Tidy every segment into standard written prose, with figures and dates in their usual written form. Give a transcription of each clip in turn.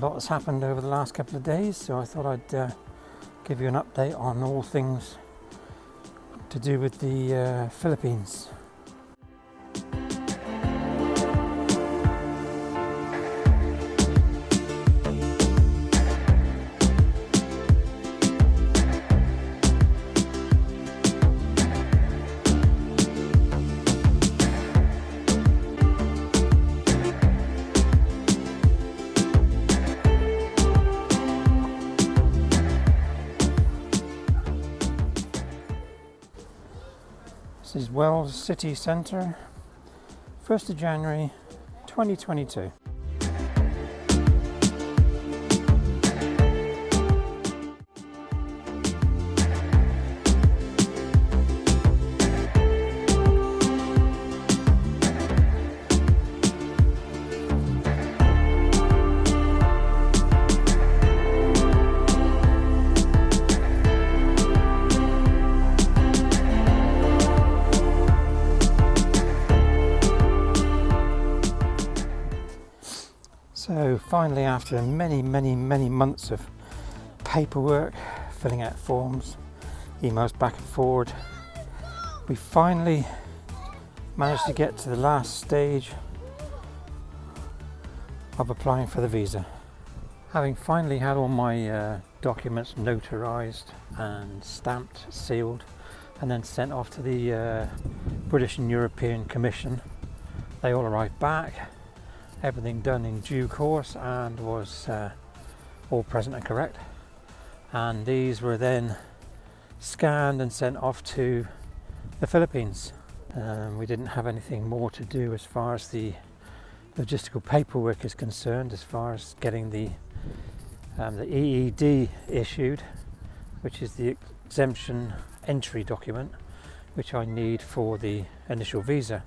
lot has happened over the last couple of days, so I thought I'd give you an update on all things to do with the Philippines. This is Wells City Centre, 1st of January 2022. So finally, after many months of paperwork, filling out forms, emails back and forward, we finally managed to get to the last stage of applying for the visa. Having finally had all my documents notarized and stamped, sealed, and then sent off to the British and European Commission, they all arrived back. Everything done in due course and was all present and correct, and these were then scanned and sent off to the Philippines. We didn't have anything more to do as far as the logistical paperwork is concerned, as far as getting the EED issued, which is the exemption entry document which I need for the initial visa.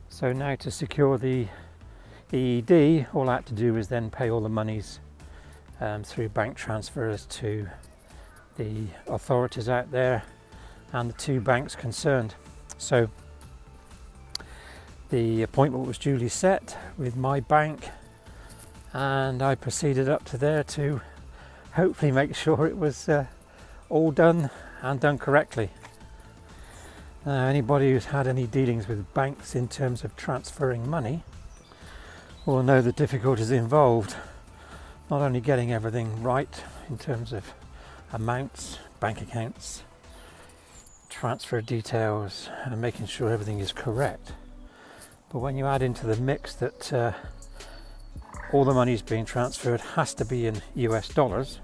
So now to secure the EED, all I had to do is then pay all the monies through bank transfers to the authorities out there and the two banks concerned. So the appointment was duly set with my bank, and I proceeded up to there to hopefully make sure it was all done and done correctly. Anybody who's had any dealings with banks in terms of transferring money will know the difficulties involved, not only getting everything right in terms of amounts, bank accounts, transfer details, and making sure everything is correct, but when you add into the mix that all the money is being transferred has to be in US dollars,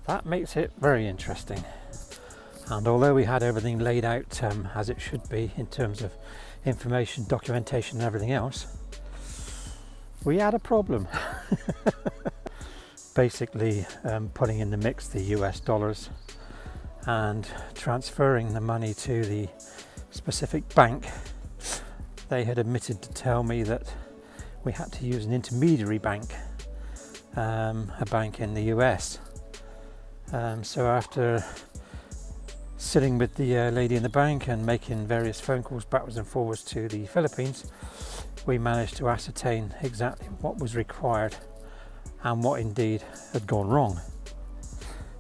that makes it very interesting. And although we had everything laid out as it should be in terms of information, documentation and everything else, we had a problem. Basically putting in the mix the US dollars and transferring the money to the specific bank. They had admitted to tell me that we had to use an intermediary bank, a bank in the US. So after sitting with the lady in the bank and making various phone calls backwards and forwards to the Philippines, we managed to ascertain exactly what was required and what indeed had gone wrong.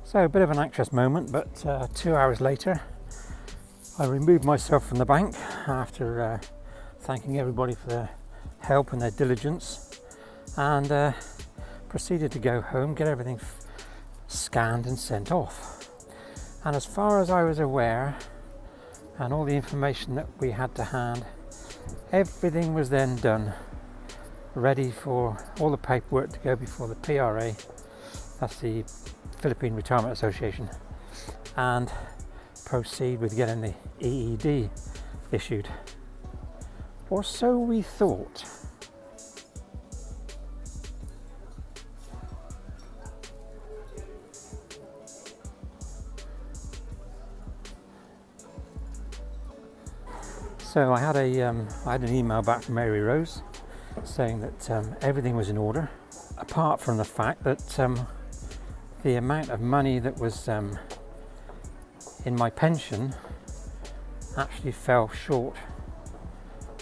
So a bit of an anxious moment, but 2 hours later I removed myself from the bank after thanking everybody for their help and their diligence, and proceeded to go home, get everything scanned and sent off. And as far as I was aware, and all the information that we had to hand, everything was then done, ready for all the paperwork to go before the PRA, that's the Philippine Retirement Association, and proceed with getting the EED issued. Or so we thought. So I had an email back from Mary Rose saying that everything was in order, apart from the fact that the amount of money that was in my pension actually fell short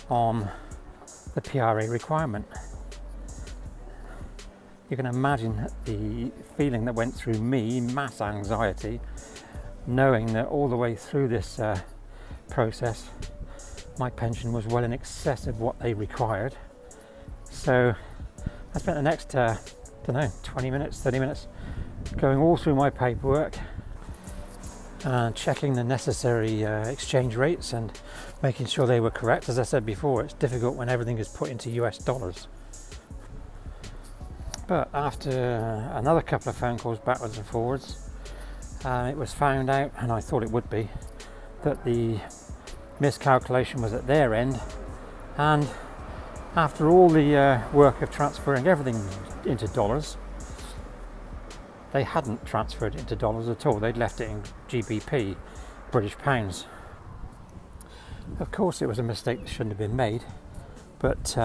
on the PRA requirement. You can imagine the feeling that went through me, mass anxiety, knowing that all the way through this process my pension was well in excess of what they required. So I spent the next, I don't know, 20 minutes, 30 minutes going all through my paperwork and checking the necessary exchange rates and making sure they were correct. As I said before, it's difficult when everything is put into US dollars. But after another couple of phone calls backwards and forwards, it was found out, and I thought it would be, that the miscalculation was at their end, and after all the work of transferring everything into dollars, they hadn't transferred it into dollars at all. They'd left it in GBP, British pounds. Of course it was a mistake that shouldn't have been made, but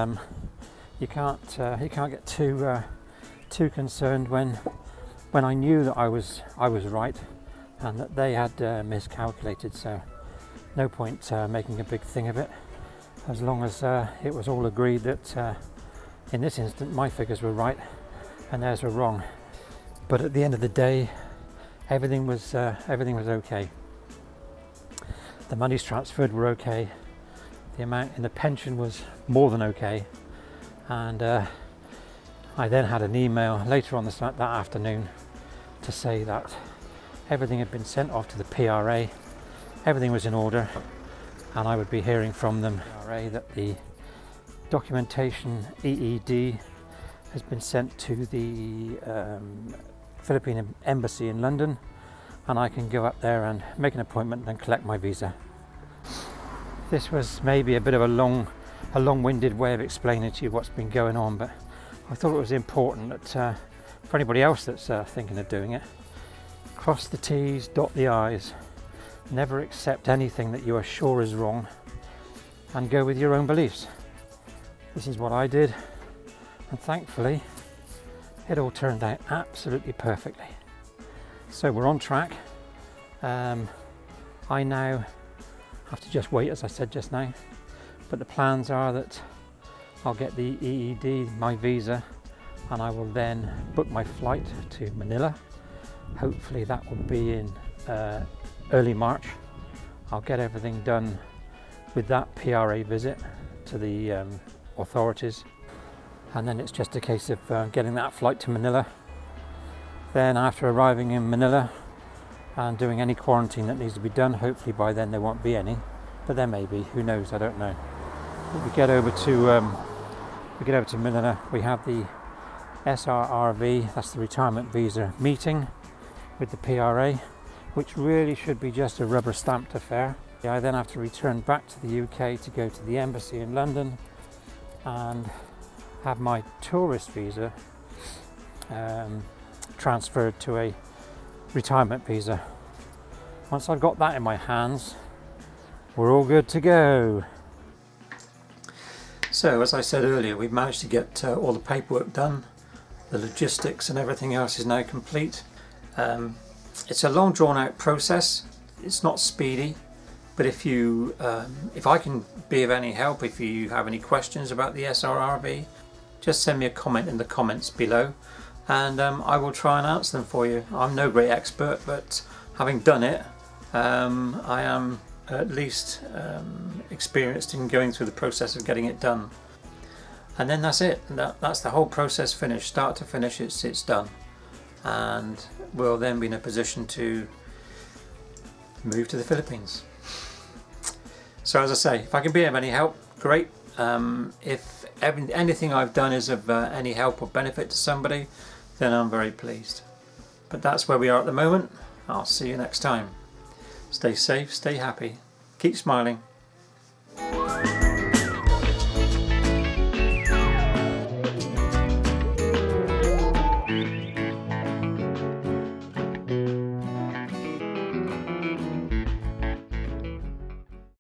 you can't get too concerned when I knew that I was right and that they had miscalculated. So no point making a big thing of it, as long as it was all agreed that in this instant my figures were right and theirs were wrong. But at the end of the day, everything was okay. The monies transferred were okay. The amount in the pension was more than okay, and I then had an email later on that afternoon to say that everything had been sent off to the PRA, everything was in order, and I would be hearing from them that the documentation EED has been sent to the Philippine embassy in London, and I can go up there and make an appointment and collect my visa. This was maybe a bit of a long-winded way of explaining to you what's been going on, but I thought it was important that for anybody else that's thinking of doing it, cross the T's, dot the I's, never accept anything that you are sure is wrong, and go with your own beliefs. This is what I did, and thankfully it all turned out absolutely perfectly. So we're on track. I now have to just wait, as I said just now, but the plans are that I'll get the EED, my visa, and I will then book my flight to Manila. Hopefully that will be in early March. I'll get everything done with that PRA visit to the authorities, and then it's just a case of getting that flight to Manila. Then after arriving in Manila and doing any quarantine that needs to be done, hopefully by then there won't be any, but there may be, who knows, I don't know. But we get over to Manila, we have the SRRV, that's the retirement visa meeting with the PRA, which really should be just a rubber stamped affair. I then have to return back to the UK to go to the embassy in London and have my tourist visa transferred to a retirement visa. Once I've got that in my hands, we're all good to go. So as I said earlier, we've managed to get all the paperwork done. The logistics and everything else is now complete. It's a long drawn out process. It's not speedy, but if I can be of any help, if you have any questions about the SRRV, just send me a comment in the comments below, and I will try and answer them for you. I'm no great expert, but having done it, I am at least experienced in going through the process of getting it done. And then that's it. That's the whole process finished, start to finish. It's done, and we'll then be in a position to move to the Philippines. So as I say, if I can be of any help, great. If anything I've done is of any help or benefit to somebody, then I'm very pleased. But that's where we are at the moment. I'll see you next time. Stay safe, stay happy, keep smiling.